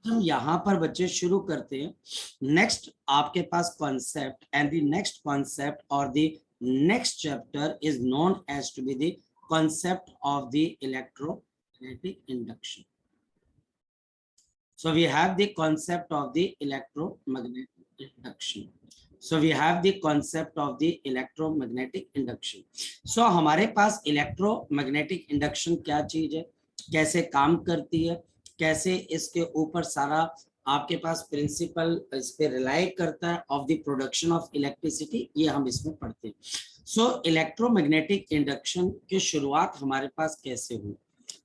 हम यहाँ पर बच्चे शुरू करते हैं। नेक्स्ट आपके पास concept and the next concept और the next chapter is known as to be the concept of the electromagnetic induction. So we have the concept of the electromagnetic induction. So we have the concept of the electromagnetic induction. So हमारे पास electromagnetic induction क्या चीज है, कैसे काम करती है, कैसे इसके ऊपर सारा आपके पास प्रिंसिपल इस पे रिलाई करता है of the production of electricity, ये हम इसमें पढ़ते हैं. सो इलेक्ट्रोमैग्नेटिक इंडक्शन की शुरुआत हमारे पास कैसे हुई?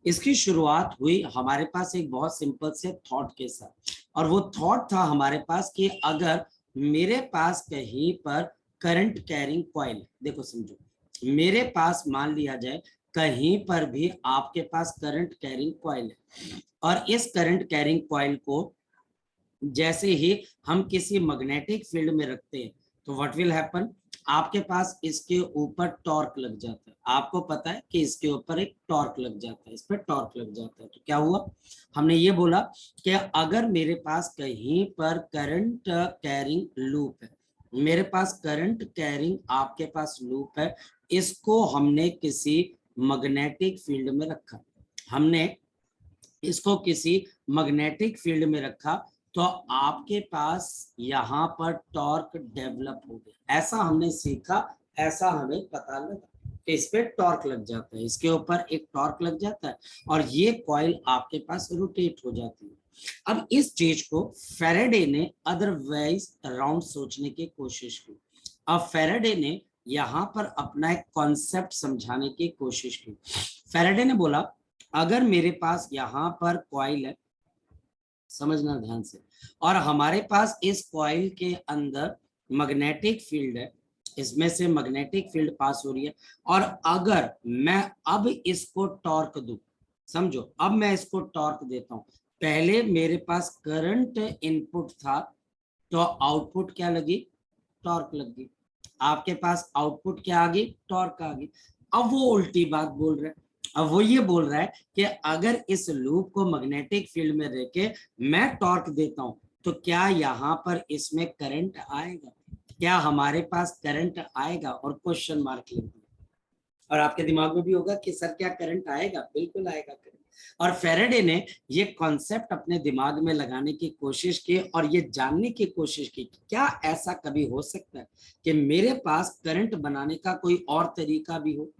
इसकी शुरुआत हुई हमारे पास एक बहुत सिंपल से थॉट के साथ, और वो थॉट था हमारे पास कि अगर मेरे पास कहीं पर करंट कैरिंग कॉइल, देखो समझो, मेरे पास मान लिया जाए कहीं पर भी आपके पास करंट कैरिंग कॉइल है, और इस करंट कैरिंग कॉइल को जैसे ही हम किसी मैग्नेटिक फील्ड में रखते हैं तो व्हाट विल हैपन, आपके पास इसके ऊपर टॉर्क लग जाता है. आपको पता है कि इसके ऊपर एक टॉर्क लग जाता है, इस पर टॉर्क लग जाता है. तो क्या हुआ, हमने ये बोला कि अगर मेरे पास कहीं पर करंट कैरिंग लूप है, मेरे पास करंट कैरिंग आपके पास लूप है, इसको हमने किसी मैग्नेटिक फील्ड में रखा, हमने इसको किसी मैग्नेटिक फील्ड में रखा, तो आपके पास यहाँ पर टॉर्क डेवलप हो गया. ऐसा हमने सीखा, ऐसा हमें पता लगा कि इस पे टॉर्क लग जाता है, इसके ऊपर एक टॉर्क लग जाता है और ये कॉइल आपके पास रोटेट हो जाती है. अब इस चीज को फैराडे ने अदरवाइज राउंड सोचने की कोशिश की. अब फैराडे ने यहाँ पर अपना एक कॉन्सेप्ट समझाने की कोशिश की. फैराडे ने बोला अगर मेरे पास यहाँ पर कॉइल है, समझना ध्यान से, और हमारे पास इस कॉइल के अंदर मैग्नेटिक फील्ड है, इसमें से मैग्नेटिक फील्ड पास हो रही है, और अगर मैं अब इसको टॉर्क दूं, समझो अब मैं इसको टॉर्क देता हूं, पहले मेरे पास करंट इनपुट था तो आउटपुट क्या लगी, टॉर्क लग गई. आपके पास आउटपुट क्या आ गई, टॉर्क आ गई. अब वो उल्टी बात बोल रहा है, अब वो ये बोल रहा है कि अगर इस लूप को मैग्नेटिक फील्ड में रह के मैं टॉर्क देता हूं तो क्या यहाँ पर इसमें करंट आएगा, क्या हमारे पास करंट आएगा, और क्वेश्चन मार्क लिख दिया. और आपके दिमाग में भी होगा कि सर क्या करंट आएगा, बिल्कुल आएगा करंट. और फैराडे ने ये कॉन्सेप्ट अपने दिमाग में लगाने की कोशिश की और ये जानने की कोशिश की कि क्या ऐसा कभी हो सकता है कि मेरे पास करंट बनाने का कोई और तरीका भी हो.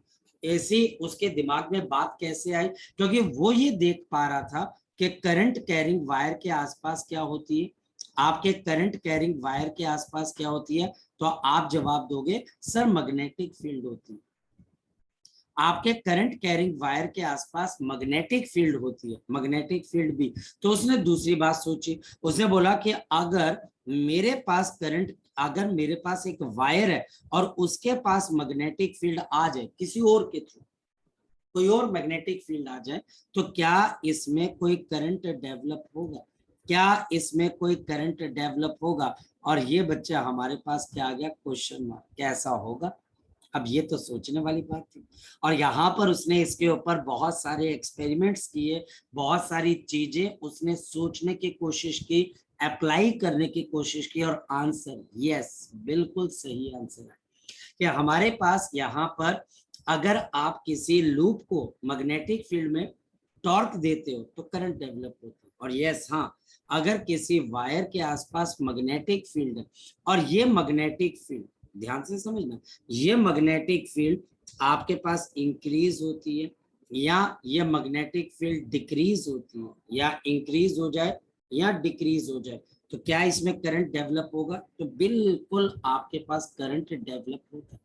ऐसी उसके दिमाग में बात कैसे आई, क्योंकि वो ये देख पा रहा था कि करंट कैरिंग वायर के आसपास क्या होती है, आपके करंट कैरिंग वायर के आसपास क्या होती है, तो आप जवाब दोगे सर मैग्नेटिक फील्ड होती है. आपके करंट कैरिंग वायर के आसपास मैग्नेटिक फील्ड होती है, मैग्नेटिक फील्ड भी. तो उसने दूसरी बात सोची, उसने बोला कि अगर मेरे पास करंट, अगर मेरे पास एक वायर है और उसके पास मैग्नेटिक फील्ड आ जाए किसी और के थ्रू, कोई और मैग्नेटिक फील्ड आ जाए, तो क्या इसमें कोई करंट डेवलप होगा, क्या इसमें कोई करंट डेवलप होगा. और ये बच्चा हमारे पास क्या आ गया, क्वेश्चन मार्क, कैसा होगा. अब ये तो सोचने वाली बात थी, और यहाँ पर उसने इसके ऊपर बहुत सारे एक्सपेरिमेंट्स किए, बहुत सारी चीजें उसने सोचने की कोशिश की, अप्लाई करने की कोशिश की, और आंसर यस, बिल्कुल सही आंसर है कि हमारे पास यहाँ पर अगर आप किसी लूप को मैग्नेटिक फील्ड में टॉर्क देते हो तो करंट डेवलप होता है. और यस हाँ, अगर किसी वायर के आसपास मैग्नेटिक फील्ड है और ये मैग्नेटिक फील्ड, ध्यान से समझना, ये मैग्नेटिक फील्ड आपके पास इंक्रीज होती है या ये मैग्नेटिक फील्ड डिक्रीज होती है, या इंक्रीज हो जाए या डिक्रीज हो जाए, तो क्या इसमें करंट डेवलप होगा, तो बिल्कुल आपके पास करंट डेवलप होगा.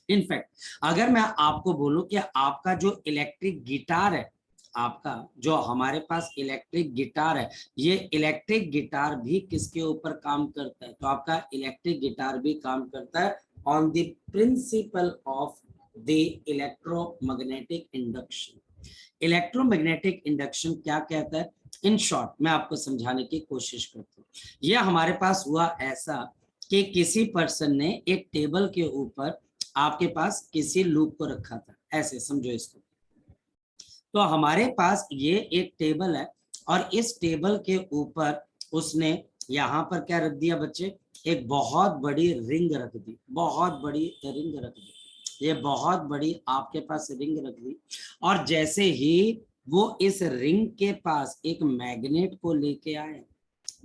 इनफैक्ट अगर मैं आपको बोलूं कि आपका जो इलेक्ट्रिक गिटार है, आपका जो हमारे पास इलेक्ट्रिक गिटार है, ये इलेक्ट्रिक गिटार भी किसके ऊपर काम करता है, तो आपका इलेक्ट्रिक गिटार भी काम करता है on the principle of the electromagnetic induction. Electromagnetic induction क्या कहता है, इन शॉर्ट मैं आपको समझाने की कोशिश करता हूँ. ये हमारे पास हुआ ऐसा कि किसी पर्सन ने एक टेबल के ऊपर आपके पास किसी लूप को रखा था, ऐसे समझो इसको. तो हमारे पास ये एक टेबल है और इस टेबल के ऊपर उसने यहाँ पर क्या रख दिया बच्चे, एक बहुत बड़ी रिंग रख दी, बहुत बड़ी रिंग रख दी, ये बहुत बड़ी आपके पास रिंग रख दी। और जैसे ही वो इस रिंग के पास एक मैग्नेट को लेके आए,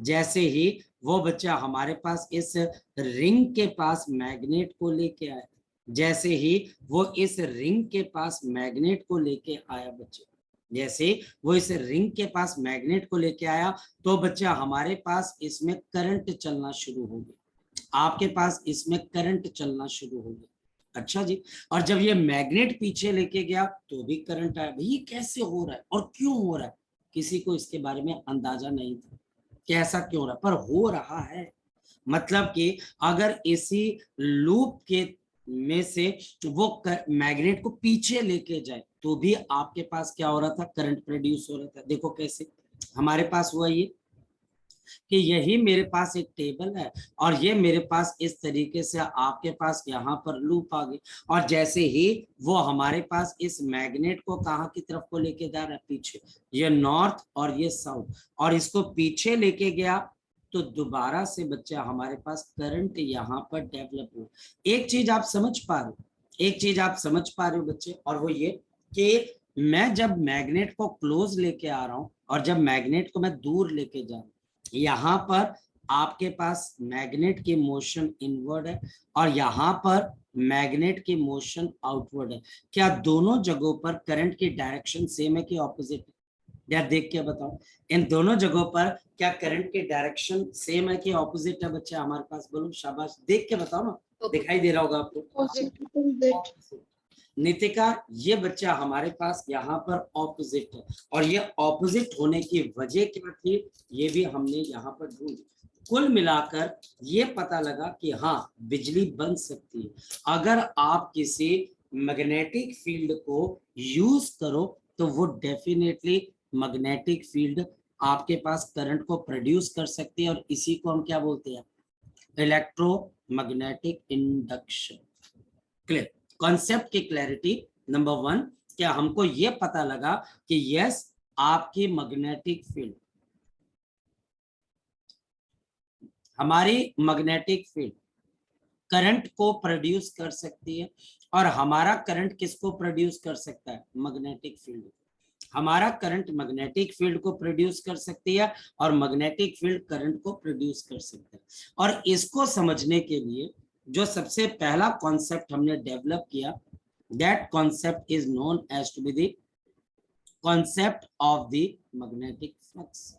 जैसे ही वो बच्चा हमारे पास इस रिंग के पास मैग्नेट को लेके आया, जैसे ही वो इस रिंग के पास मैग्नेट को लेके आया बच्चे, जैसे वो इस रिंग के पास मैग्नेट को लेके आया, तो बच्चा हमारे पास इसमें करंट चलना शुरू हो गया, आपके पास इसमें करंट चलना शुरू हो गया। अच्छा जी, और जब ये मैग्नेट पीछे लेके गया तो भी करंट आया। भाई ये कैसे हो रहा है और क्यों हो रहा है, किसी को इसके बारे में अंदाजा नहीं था कि ऐसा क्यों हो रहा है, पर हो रहा है। मतलब कि अगर इसी लूप के में से वो मैग्नेट को पीछे लेके जाए तो भी आपके पास क्या हो रहा था, करंट प्रोड्यूस हो रहा था। देखो कैसे हमारे पास हुआ ये कि यही मेरे पास एक टेबल है और ये मेरे पास इस तरीके से आपके पास यहाँ पर लूप आ गई, और जैसे ही वो हमारे पास इस मैग्नेट को कहाँ की तरफ को लेके जा रहा है, पीछे, ये नॉर्थ और ये साउथ, और इसको पीछे लेके गया तो दोबारा से बच्चा हमारे पास करंट यहाँ पर डेवलप हुआ। एक चीज आप समझ पा रहे हो, एक चीज आप समझ पा रहे हो बच्चे, और वो ये कि मैं जब मैग्नेट को क्लोज लेके आ रहा हूं और जब मैग्नेट को मैं दूर लेके जा रहा हूं, यहाँ पर आपके पास मैग्नेट की मोशन इनवर्ड है और यहाँ पर मैग्नेट की मोशन आउटवर्ड है। क्या दोनों जगहों पर करंट की डायरेक्शन सेम है कि ऑपोजिट है? या देख के बताओ, इन दोनों जगहों पर क्या करंट की डायरेक्शन सेम है कि ऑपोजिट है बच्चे हमारे पास? बोलो शाबाश, देख के बताओ ना, दिखाई दे रहा होगा आपको। नितिका, ये बच्चा हमारे पास यहाँ पर ऑपोजिट है, और ये ऑपोजिट होने की वजह क्या थी ये भी हमने यहाँ पर ढूंढी। कुल मिलाकर ये पता लगा कि हाँ, बिजली बन सकती है अगर आप किसी मैग्नेटिक फील्ड को यूज करो, तो वो डेफिनेटली मैग्नेटिक फील्ड आपके पास करंट को प्रोड्यूस कर सकती है, और इसी को हम क्या बोलते हैं, इलेक्ट्रोमैग्नेटिक इंडक्शन। क्लियर? कॉन्सेप्ट की क्लैरिटी नंबर 1, क्या हमको ये पता लगा कि यस, आपकी मैग्नेटिक फील्ड, हमारी मैग्नेटिक फील्ड करंट को प्रोड्यूस कर सकती है, और हमारा करंट किसको प्रोड्यूस कर सकता है, मैग्नेटिक फील्ड। हमारा करंट मैग्नेटिक फील्ड को प्रोड्यूस कर सकती है और मैग्नेटिक फील्ड करंट को प्रोड्यूस कर सकता है। और इसको समझने के लिए जो सबसे पहला कॉन्सेप्ट हमने डेवलप किया, that concept is known as to be the concept of the magnetic flux.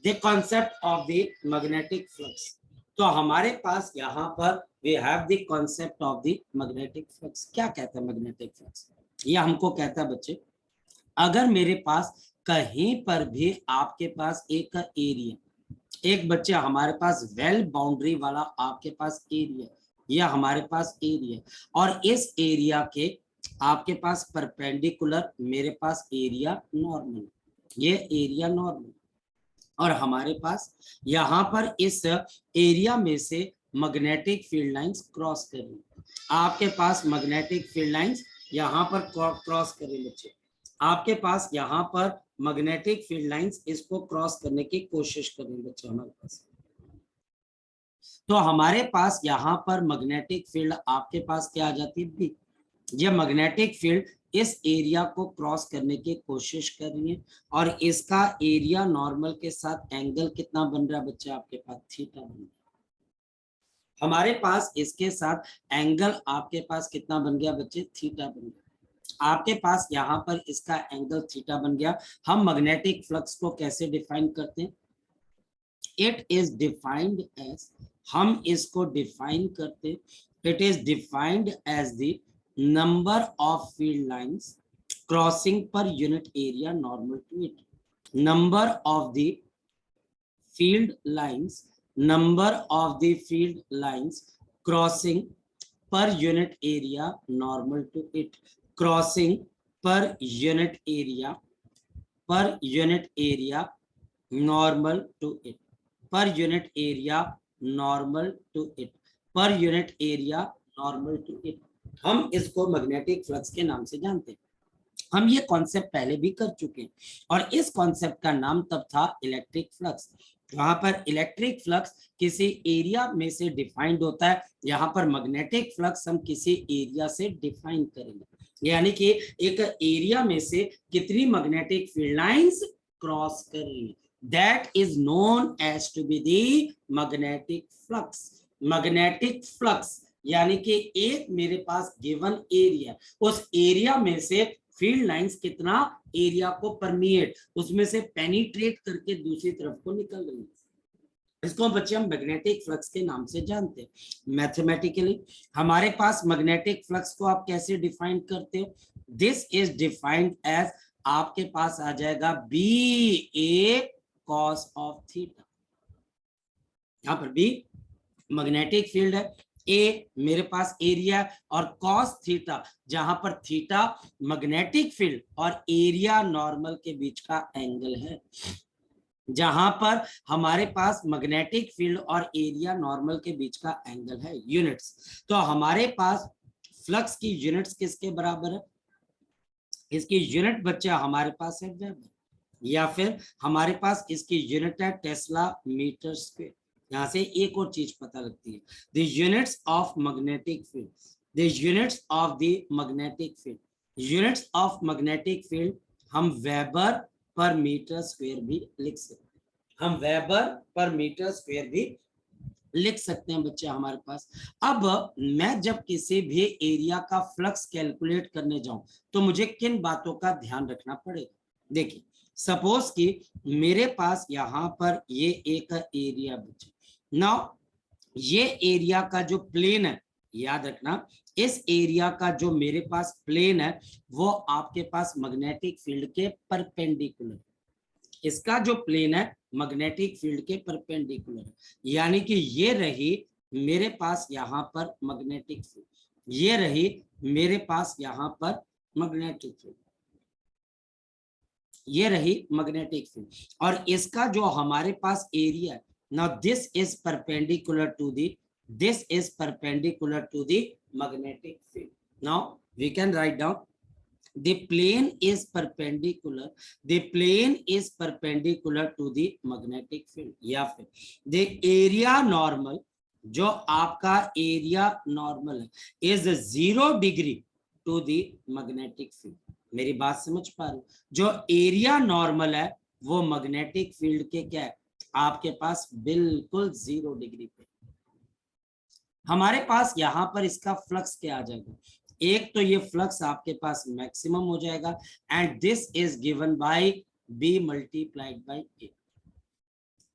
The concept of the magnetic flux. तो हमारे पास यहाँ पर we have the concept of the magnetic flux. क्या कहता है magnetic flux? ये हमको कहता है बच्चे, अगर मेरे पास कहीं पर भी आपके पास एक एरिया, एक बच्चे हमारे पास वेल बाउंड्री वाला आपके पास एरिया, यह हमारे पास एरिया, और इस एरिया के आपके पास परपेंडिकुलर मेरे पास एरिया नॉर्मल, ये एरिया नॉर्मल, और हमारे पास यहाँ पर इस एरिया में से मैग्नेटिक फील्ड लाइंस क्रॉस कर रही, आपके पास मैग्नेटिक फील्ड लाइंस यहाँ पर क्रॉस कर रही बच्चे, आपके पास यहाँ पर मैग्नेटिक फील्ड लाइंस इसको क्रॉस करने की कोशिश कर रही बच्चे हमारे पास। तो हमारे पास यहाँ पर मैग्नेटिक फील्ड आपके पास क्या आ जाती है, बी। ये मैग्नेटिक फील्ड इस एरिया को क्रॉस करने की कोशिश कर रही है, और इसका एरिया नॉर्मल के साथ एंगल कितना बन रहा है बच्चे, आपके पास थीटा बन रहा है। हमारे पास इसके साथ एंगल आपके पास कितना बन गया बच्चे, थीटा बन गया। आपके पास यहाँ पर इसका एंगल थीटा बन गया। हम मैग्नेटिक फ्लक्स को कैसे डिफाइन करते हैं, इट इज डिफाइंड एज, हम इसको डिफाइन करते, it is defined as the number of field lines crossing per unit area normal to it, number of the field lines, number of the field lines crossing per unit area normal to it, crossing per unit area normal to it, per unit area normal to it, per unit area normal to it। हम इसको magnetic flux के नाम से जानते हैं। हम ये concept पहले भी कर चुके हैं और इस कॉन्सेप्ट का नाम तब था इलेक्ट्रिक फ्लक्स। वहां पर इलेक्ट्रिक फ्लक्स किसी एरिया में से डिफाइंड होता है, यहाँ पर मैग्नेटिक फ्लक्स हम किसी एरिया से डिफाइन करेंगे, यानी कि एक एरिया में से कितनी मैग्नेटिक फील्ड लाइंस क्रॉस कर रही है, that is known as to be the magnetic flux. Magnetic flux यानी कि एक मेरे पास गिवन एरिया, उस एरिया में से फील्ड लाइंस कितना एरिया को परमिएट, उसमें से पेनिट्रेट करके दूसरी तरफ को निकल रही है, इसको बच्चे हम मैग्नेटिक फ्लक्स के नाम से जानते हैं। मैथमेटिकली हमारे पास मैग्नेटिक फ्लक्स को आप कैसे डिफाइन करते हो, दिस इज डिफाइंड एज, आपके पास आ जाएगा B A cos of theta. यहां पर बी मैग्नेटिक फील्ड है, ए मेरे पास एरिया और कॉस थीटा, जहां पर थीटा मैग्नेटिक फील्ड और एरिया नॉर्मल के बीच का एंगल है, जहां पर हमारे पास मैग्नेटिक फील्ड और एरिया नॉर्मल के बीच का एंगल है यूनिट्स। तो हमारे पास फ्लक्स की यूनिट्स किसके बराबर है, इसकी यूनिट बच्चा हमारे पास है वेबर, या फिर हमारे पास इसकी यूनिट है टेस्ला मीटर स्क्वायर। यहां से एक और चीज पता लगती है, the units of magnetic field, the units of the magnetic field, units of magnetic field हम वेबर पर मीटर स्क्वायर भी लिख सकते हैं, हम वेबर पर मीटर स्क्वायर भी लिख सकते हैं बच्चे हमारे पास। अब मैं जब किसी भी एरिया का फ्लक्स कैलकुलेट करने जाऊं तो मुझे किन बातों का ध्यान रखना पड़ेगा। देखिए सपोज कि मेरे पास यहाँ पर ये एक एरिया बचे, नाउ ये एरिया का जो प्लेन है, याद रखना इस एरिया का जो मेरे पास प्लेन है वो आपके पास मैग्नेटिक फील्ड के परपेंडिकुलर, इसका जो प्लेन है मैग्नेटिक फील्ड के परपेंडिकुलर है, यानी कि ये रही मेरे पास यहाँ पर मैग्नेटिक फील्ड, ये रही मेरे पास यहाँ पर मैग्नेटिक फील्ड, ये रही मैग्नेटिक फील्ड, और इसका जो हमारे पास एरिया है, now this is perpendicular to the, this is perpendicular to the magnetic field. Now we can write down the plane is perpendicular, the plane is perpendicular to the magnetic field, या फिर the area normal, जो आपका area normal है is 0 degree to the magnetic field. मेरी बात समझ पा रहे हो, जो एरिया नॉर्मल है वो मैग्नेटिक फील्ड के क्या है, आपके पास बिल्कुल 0 डिग्री पे। हमारे पास यहाँ पर इसका फ्लक्स क्या आ जाएगा, एक तो ये फ्लक्स आपके पास मैक्सिमम हो जाएगा and this is given by B multiplied by A.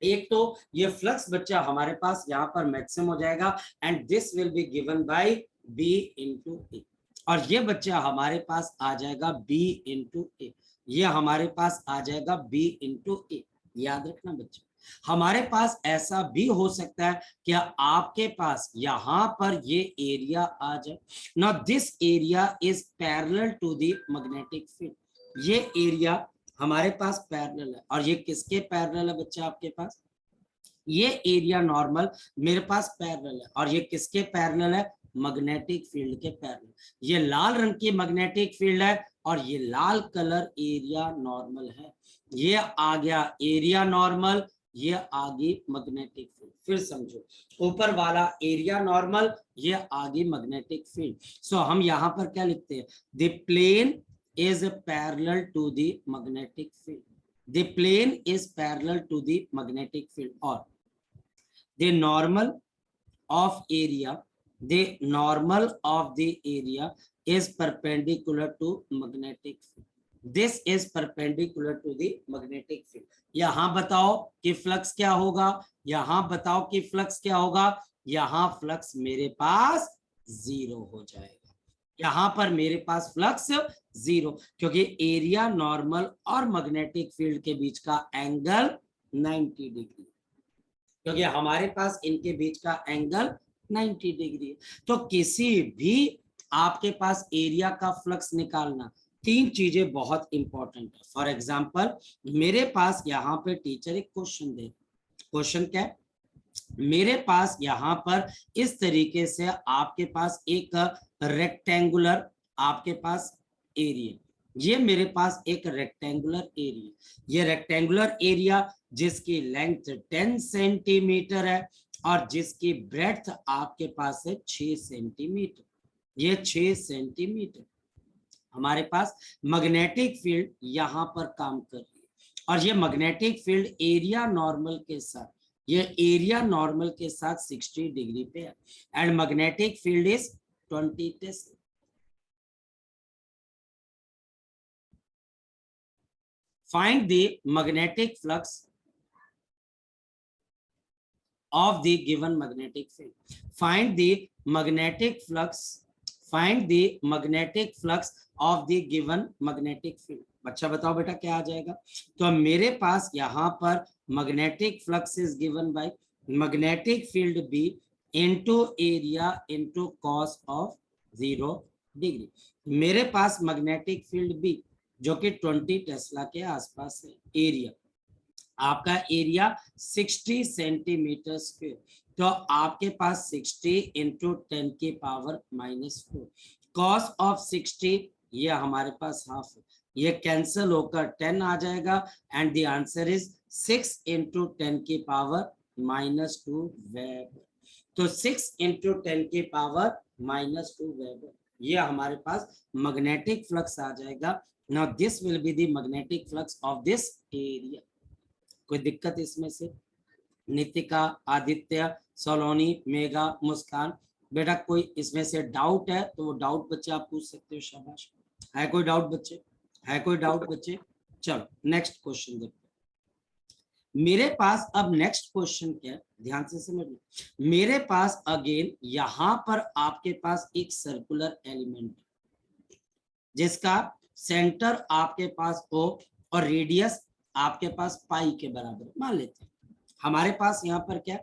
एक तो ये फ्लक्स बच्चा हमारे पास यहाँ पर मैक्सिमम हो जाएगा and this will be given by B into A, और ये बच्चा हमारे पास आ जाएगा बी इंटू ए, ये हमारे पास आ जाएगा बी इंटू ए। याद रखना बच्चे, हमारे पास ऐसा भी हो सकता है कि आपके पास यहां पर ये एरिया आ जाए, now this area is parallel to the magnetic field, ये एरिया हमारे पास पैरेलल है, और ये किसके पैरेलल है बच्चा आपके पास, ये एरिया नॉर्मल मेरे पास पैरेलल है, और ये किसके पैरेलल है, मैग्नेटिक फील्ड के पैरेलल। ये लाल रंग की मैग्नेटिक फील्ड है और ये लाल कलर एरिया नॉर्मल है, ये आ गया एरिया नॉर्मल, ये आगे मैग्नेटिक फील्ड। फिर समझो, ऊपर वाला एरिया नॉर्मल, ये आगे मैग्नेटिक फील्ड। सो हम यहाँ पर क्या लिखते हैं, the plane is parallel to the magnetic field, the plane is parallel to the magnetic field, और the normal of area, the normal of the area is perpendicular to magnetic field, this is perpendicular to the magnetic field। यहां बताओ कि flux क्या होगा, यहां बताओ कि flux क्या होगा, यहां फ्लक्स मेरे पास 0 हो जाएगा, यहां पर मेरे पास फ्लक्स 0, क्योंकि एरिया नॉर्मल और मैग्नेटिक फील्ड के बीच का एंगल 90 डिग्री, क्योंकि हमारे पास इनके बीच का एंगल 90 डिग्री। तो किसी भी आपके पास एरिया का फ्लक्स निकालना, 3 चीजें बहुत इंपॉर्टेंट है। फॉर एग्जांपल मेरे पास यहाँ पे टीचर एक क्वेश्चन दे, क्वेश्चन क्या है, मेरे पास यहाँ पर इस तरीके से आपके पास एक रेक्टेंगुलर आपके पास एरिया, ये मेरे पास एक रेक्टेंगुलर एरिया, ये रेक्टेंगुलर एरिया जिसकी लेंथ 10 सेंटीमीटर है और जिसकी ब्रेड्थ आपके पास है 6 सेंटीमीटर, ये 6 सेंटीमीटर। हमारे पास मैग्नेटिक फील्ड यहां पर काम कर रही है और ये मैग्नेटिक फील्ड एरिया नॉर्मल के साथ, ये एरिया नॉर्मल के साथ 60 डिग्री पे है and magnetic field is 20 Tesla. Find the magnetic flux of the given magnetic field. Find the magnetic flux. Find the magnetic flux of the given magnetic field. बच्चा बताओ बेटा क्या आ जाएगा? तो मेरे पास यहाँ पर magnetic flux is given by magnetic field B into area into cos of 0 degree. मेरे पास magnetic field B जो कि 20 टेस्ला के आसपास है, एरिया आपका एरिया 60 सेंटीमीटर स्क्वायर, तो आपके पास 60 इंटू 10 की पावर -4 कॉस ऑफ 60, ये हमारे पास हाफ है, ये कैंसिल होकर 10 आ जाएगा and the answer is 6 into 10 की पावर -2 वेबर। तो 6 इंटू 10 की पावर -2 वेबर, ये हमारे पास मैग्नेटिक फ्लक्स आ जाएगा। Now this will be the magnetic flux of this area. कोई दिक्कत इसमें से? नितिका, आदित्य, सोलोनी, मेगा, मुस्कान, बेटा कोई इसमें से डाउट है तो वो डाउट बच्चे आप पूछ सकते हो, शाबाश। है कोई डाउट बच्चे? है कोई डाउट बच्चे? चलो नेक्स्ट क्वेश्चन देखते हैं। मेरे पास अब नेक्स्ट क्वेश्चन क्या है, ध्यान से समझ लो। मेरे पास अगेन यहां पर आपके पास एक सर्कुलर एलिमेंट जिसका सेंटर आपके पास O और रेडियस आपके पास पाई के बराबर मान लेते हैं। हमारे पास यहाँ पर क्या,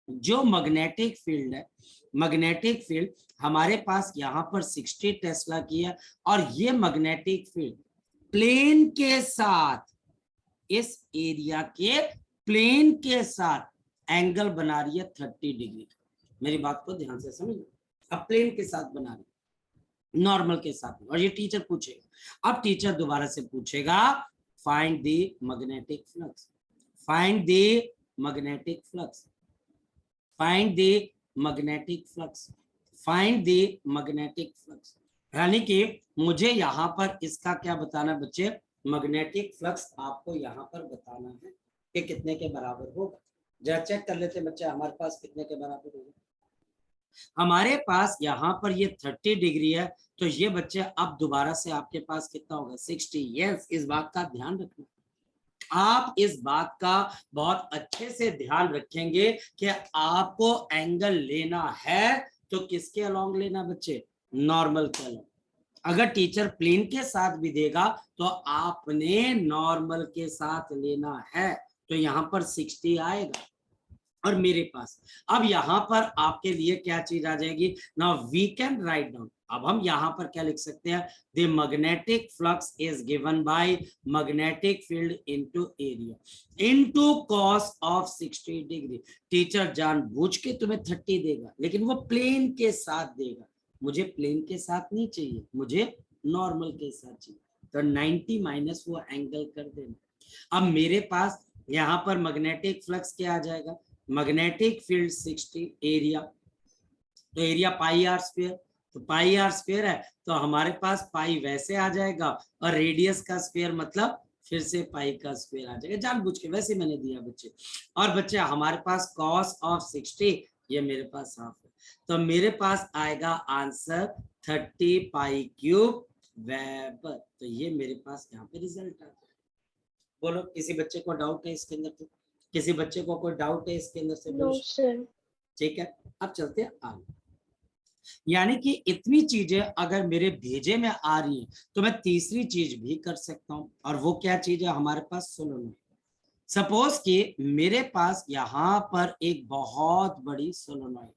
जो मैग्नेटिक फील्ड है, मैग्नेटिक फील्ड हमारे पास यहाँ पर 60 टेस्ला की है और ये मैग्नेटिक फील्ड प्लेन के साथ, इस एरिया के प्लेन के साथ एंगल बना रही है 30 डिग्री। मेरी बात को ध्यान से समझो, अब प्लेन के साथ बना रही है, नॉर्मल के साथ, और ये टीचर पूछेगा। अब टीचर दोबारा से पूछेगा find the magnetic flux, find the magnetic flux, find the magnetic flux, find the magnetic flux. यानी कि मुझे यहाँ पर इसका क्या बताना बच्चे, मैग्नेटिक फ्लक्स आपको यहाँ पर बताना है कि कितने के बराबर होगा। जरा चेक कर लेते बच्चे हमारे पास कितने के बराबर होगा। हमारे पास यहाँ पर ये 30 डिग्री है, तो ये बच्चे अब दोबारा से आपके पास कितना होगा, 60। यस, इस बात का ध्यान रखना, आप इस बात का बहुत अच्छे से ध्यान रखेंगे कि आपको एंगल लेना है तो किसके अलोंग लेना बच्चे, नॉर्मल के अलोंग। अगर टीचर प्लेन के साथ भी देगा तो आपने नॉर्मल के साथ लेना है, तो यहाँ पर 60 आएगा। और मेरे पास अब यहाँ पर आपके लिए क्या चीज आ जाएगी, now we can write down. अब हम यहाँ पर क्या लिख सकते हैं, the magnetic flux is given by magnetic field into area into cos of 60 degree. Teacher जानबूझ के तुम्हें 30 देगा लेकिन वो प्लेन के साथ देगा, मुझे प्लेन के साथ नहीं चाहिए, मुझे नॉर्मल के साथ चाहिए, तो 90 माइनस वो एंगल कर देना। अब मेरे पास यहाँ पर मैग्नेटिक फ्लक्स क्या आ जाएगा, मैग्नेटिक फील्ड 60 एरिया, तो एरिया पाई आर स्क्वायर, तो पाई आर स्क्वायर है तो हमारे पास पाई वैसे आ जाएगा और रेडियस का स्क्वायर मतलब फिर से पाई का स्क्वायर आ जाएगा, जानबूझ के वैसे मैंने दिया बच्चे। और बच्चे हमारे पास कॉस ऑफ 60, ये मेरे पास हाफ है, तो मेरे पास आएगा आंसर 30 पाई क्यूब वेबर। तो ये मेरे पास यहाँ पे रिजल्ट आ जाएगा। बोलो किसी बच्चे को डाउट है इसके अंदर? तो किसी बच्चे को कोई डाउट है इसके अंदर से? No sir. ठीक है, अब चलते हैं आगे। यानी कि इतनी चीजें अगर मेरे भेजे में आ रही है तो मैं तीसरी चीज भी कर सकता हूं, और वो क्या चीज है हमारे पास, सोलोनॉइड। सपोज कि मेरे पास यहां पर एक बहुत बड़ी सोलोनॉइड,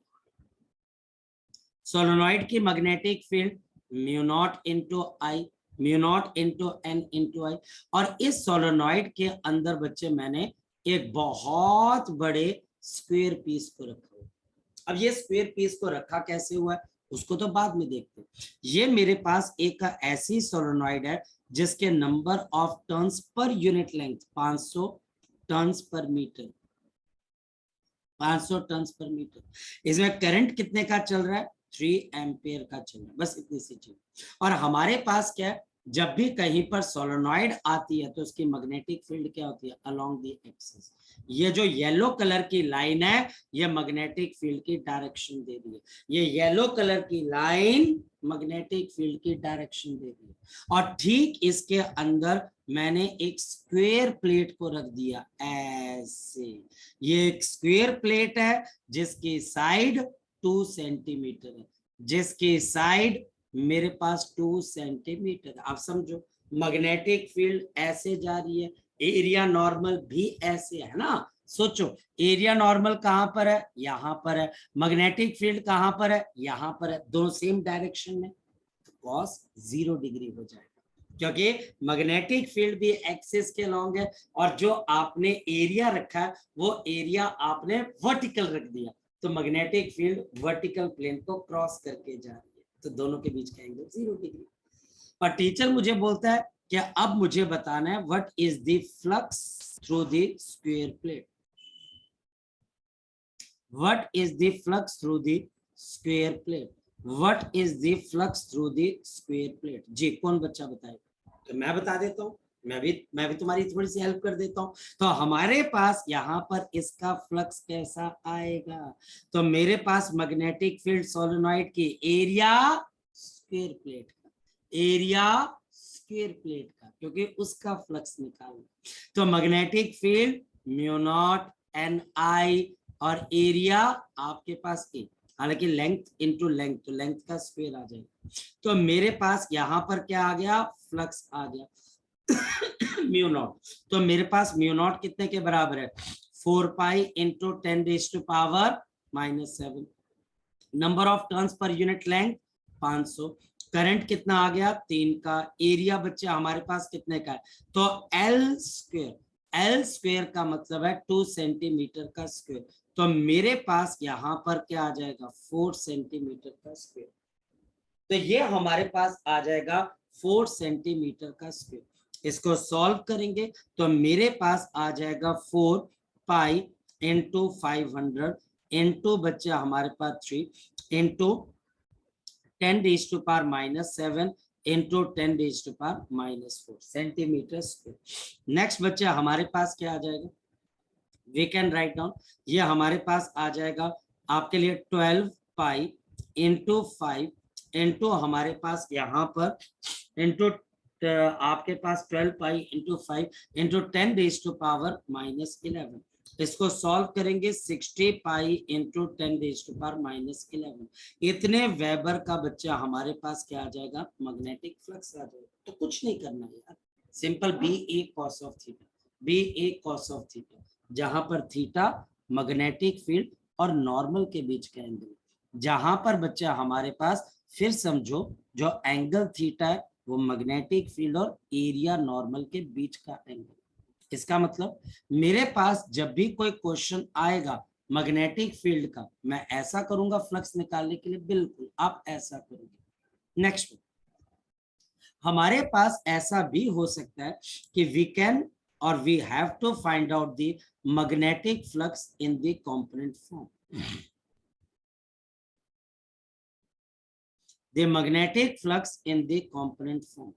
सोलोनॉइड की magnetic field mu naught into I, mu naught into N into I, और इस सोलोनॉइड के अंदर बच्चे मैंने एक बहुत बड़े स्क्वायर पीस को रखा हुआ। अब ये स्क्वायर पीस को रखा कैसे हुआ है, उसको तो बाद में देखते हैं। ये मेरे पास एक ऐसी सोलेनॉइड है जिसके number of turns per unit length 500 turns per metre, 500 turns per metre. इसमें करंट कितने का चल रहा है? 3 एम्पियर का चल रहा है, बस इतनी सी चीज। और हमारे पास क्या है, जब भी कहीं पर सोलेनॉइड आती है तो उसकी मैग्नेटिक फील्ड क्या होती है? Along the axis. ये जो येलो कलर की लाइन है ये मैग्नेटिक फील्ड की डायरेक्शन दे रही है, ये येलो कलर की लाइन मैग्नेटिक फील्ड की डायरेक्शन दे रही है। और ठीक इसके अंदर मैंने एक स्क्वायर प्लेट को रख दिया ऐसे। ये एक स्क्वायर प्लेट है जिसकी साइड 2 सेंटीमीटर है, जिसकी साइड मेरे पास 2 सेंटीमीटर। आप समझो, मैग्नेटिक फील्ड ऐसे जा रही है, एरिया नॉर्मल भी ऐसे है ना। सोचो, एरिया नॉर्मल कहां पर है? यहां पर है। मैग्नेटिक फील्ड कहां पर है? यहां पर है। दोनों सेम डायरेक्शन में, तो कॉस 0 डिग्री हो जाएगा, क्योंकि मैग्नेटिक फील्ड भी एक्सिस के लॉन्ग है और जो आपने एरिया रखा है वो एरिया आपने वर्टिकल रख दिया, तो मैग्नेटिक फील्ड वर्टिकल प्लेन को क्रॉस करके जा रही है, तो दोनों के बीच का एंगल 0 डिग्री। और टीचर मुझे बोलता है कि अब मुझे बताना है what is the flux through the square plate, what is the flux through the square plate, what is the flux through the square plate. जी कौन बच्चा बताएगा? तो मैं बता देता हूँ, मैं भी तुम्हारी थोड़ी सी हेल्प कर देता हूँ। तो हमारे पास यहाँ पर इसका फ्लक्स कैसा आएगा? तो मेरे पास मैग्नेटिक फील्ड सोलेनॉइड की एरिया स्क्वायर प्लेट का, एरिया स्क्वायर प्लेट का, क्योंकि उसका फ्लक्स निकालना। तो magnetic field mu naught N I और एरिया आपके पास ए, हालांकि लेंथ इनटू लेंथ, तो लेंथ का स्क्वायर आ जाएगा। तो मेरे पास यहां पर क्या आ गया? फ्लक्स आ गया म्यू नॉट। तो मेरे पास म्यू नॉट कितने के बराबर है? 4 pi into 10⁻⁻⁷। Number of turns per unit length 500। Current कितना आ गया? 3 का। एरिया बच्चे हमारे पास कितने का है? तो एल स्क्वायर, एल स्क्वायर का मतलब है 2 सेंटीमीटर का स्क्वायर। तो मेरे पास यहां पर क्या आ जाएगा? 4 सेंटीमीटर का स्क्वायर। तो ये हमारे पास आ जाएगा 4 सेंटीमीटर का स्क्वायर। इसको सॉल्व करेंगे तो मेरे पास आ जाएगा 4 पाई इंटू 500 इंटू बच्चे हमारे पास 3 into 10⁻⁻7 into 10⁻⁻4 centimetre square. Next बच्चे हमारे पास क्या आ जाएगा? वी कैन राइट डाउन, ये हमारे पास आ जाएगा आपके लिए 12 पाई इंटू 5 इंटू हमारे पास यहाँ पर इंटू आपके पास 12 पाई इंटू 5 इंटू 10⁻⁻11। इसको सॉल्व करेंगे 60 पाई इंटू 10⁻⁻11। इतने वेबर का बच्चा हमारे पास क्या आ जाएगा? मैग्नेटिक फ्लक्स आ जाएगा। तो कुछ नहीं करना यार, simple B A cos of theta, B A cos of theta, जहां पर थीटा मैग्नेटिक फील्ड और नॉर्मल के बीच का एंगल, जहां पर बच्चा हमारे पास फिर समझो जो एंगल थीटा है वो मैग्नेटिक फील्ड और एरिया नॉर्मल के बीच का एंगल। इसका मतलब मेरे पास जब भी कोई क्वेश्चन आएगा मैग्नेटिक फील्ड का, मैं ऐसा करूंगा फ्लक्स निकालने के लिए, बिल्कुल आप ऐसा करोगे। नेक्स्ट, हमारे पास ऐसा भी हो सकता है कि we can or we have to find out the magnetic flux in the component form. The magnetic flux in the component form.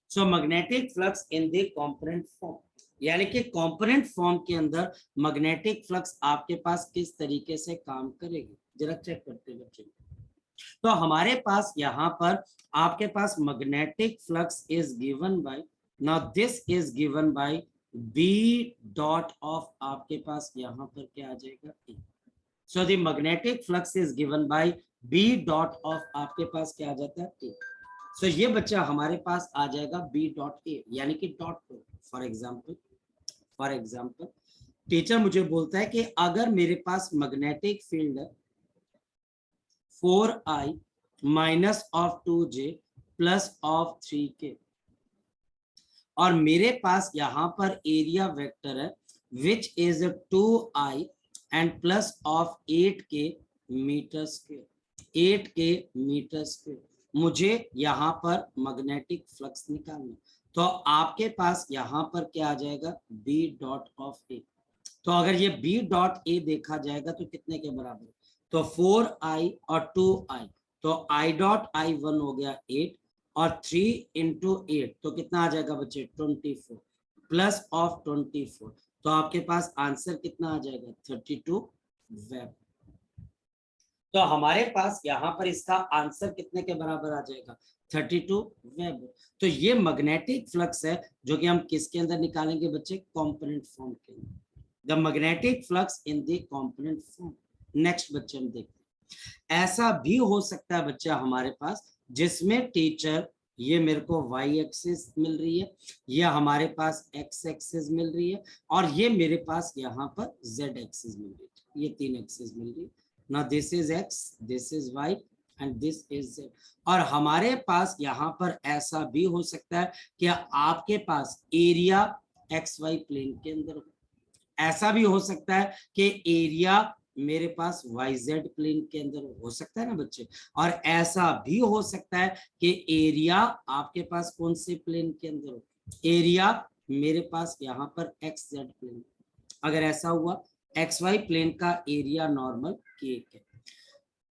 So magnetic flux in the component form, यानी कि कंपोनेंट फॉर्म के अंदर magnetic flux आपके पास किस तरीके से काम करेगी, जरा चेक करते हैं बच्चे। तो हमारे पास यहाँ पर आपके पास magnetic flux is given by, now this is given by B dot of आपके पास यहाँ पर क्या आ जाएगा? A. So the magnetic flux is given by B dot of आपके पास क्या आ जाता है? ए। सो ये बच्चा हमारे पास आ जाएगा बी डॉट ए, यानी कि डॉट पर। फॉर एग्जाम्पल टीचर मुझे बोलता है कि अगर मेरे पास मैग्नेटिक फील्ड है 4i minus of 2j plus of 3k, और मेरे पास यहां पर एरिया वेक्टर है which is 2i and plus of 8k metre square, 8k metre square. मुझे यहाँ पर मैग्नेटिक फ्लक्स निकालना, तो आपके पास यहाँ पर क्या आ जाएगा, बी डॉट ऑफ ए। तो अगर ये बी डॉट ए देखा जाएगा तो कितने के बराबर, तो 4i और 2i, तो i डॉट i 1 हो गया 8 और 3 इंटू 8 तो कितना आ जाएगा बच्चे 24 प्लस ऑफ 24, तो आपके पास आंसर कितना आ जाएगा 32 वेब। तो हमारे पास यहाँ पर इसका आंसर कितने के बराबर आ जाएगा 32 वेब। तो ये मैग्नेटिक फ्लक्स है जो कि हम किसके अंदर निकालेंगे बच्चे, कॉम्पोनेंट फॉर्म के अंदर, the magnetic flux in the component form. Next बच्चे हम देखते हैं, ऐसा भी हो सकता है बच्चा हमारे पास जिसमें टीचर ये मेरे को वाई एक्सिस मिल रही है, ये हमारे पास एक्स एक्सिस मिल रही है और ये मेरे पास यहाँ पर जेड एक्सिस मिल रही है, ये 3 एक्सिस मिल रही है ना, this is X, this is Y and this is Z. और हमारे पास यहाँ पर ऐसा भी हो सकता है कि आपके पास एरिया एक्स वाई प्लेन के अंदर हो, ऐसा भी हो सकता है कि एरिया मेरे पास YZ प्लेन के अंदर हो सकता है ना बच्चे, और ऐसा भी हो सकता है कि एरिया आपके पास कौन से प्लेन के अंदर हो, एरिया मेरे पास यहाँ पर XZ प्लेन। अगर ऐसा हुआ XY प्लेन का एरिया नॉर्मल केक है,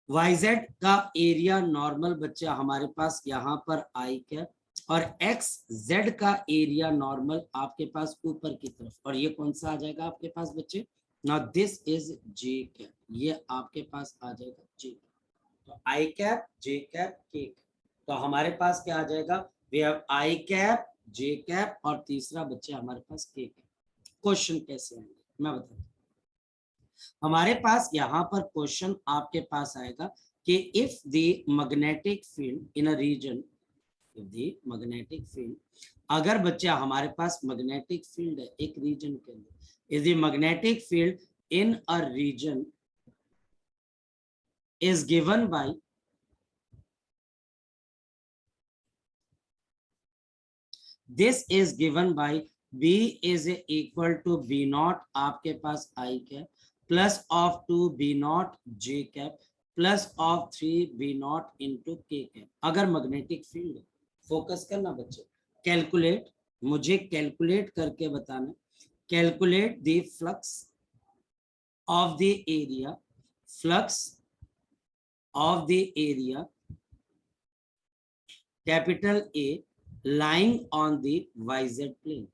YZ का एरिया नॉर्मल बच्चा हमारे पास यहाँ पर आई कैप, और XZ का एरिया नॉर्मल आपके पास ऊपर की तरफ, और ये कौन सा आ जाएगा आपके पास बच्चे, now this is J cap, ये आपके पास आ जाएगा जे। तो I cap, J cap, K cap, तो हमारे पास क्या आ जाएगा, we have I cap, J cap और तीसरा बच्चे हमारे पास के कैप। क्वेश्चन कैसे आएंगे मैं बताता हूँ। हमारे पास यहाँ पर क्वेश्चन आपके पास आएगा कि if the magnetic field in a region, if the magnetic field, अगर बच्चा हमारे पास मैग्नेटिक फील्ड है एक रीजन के अंदर, if the magnetic field in a region is given by this is given by b is equal to b naught आपके पास I cap plus of 2 b naught j cap plus of 3 b naught into k cap. अगर magnetic field, focus करना बच्चे, calculate, मुझे calculate करके बताना, calculate the flux of the area, flux of the area capital A lying on the YZ plane,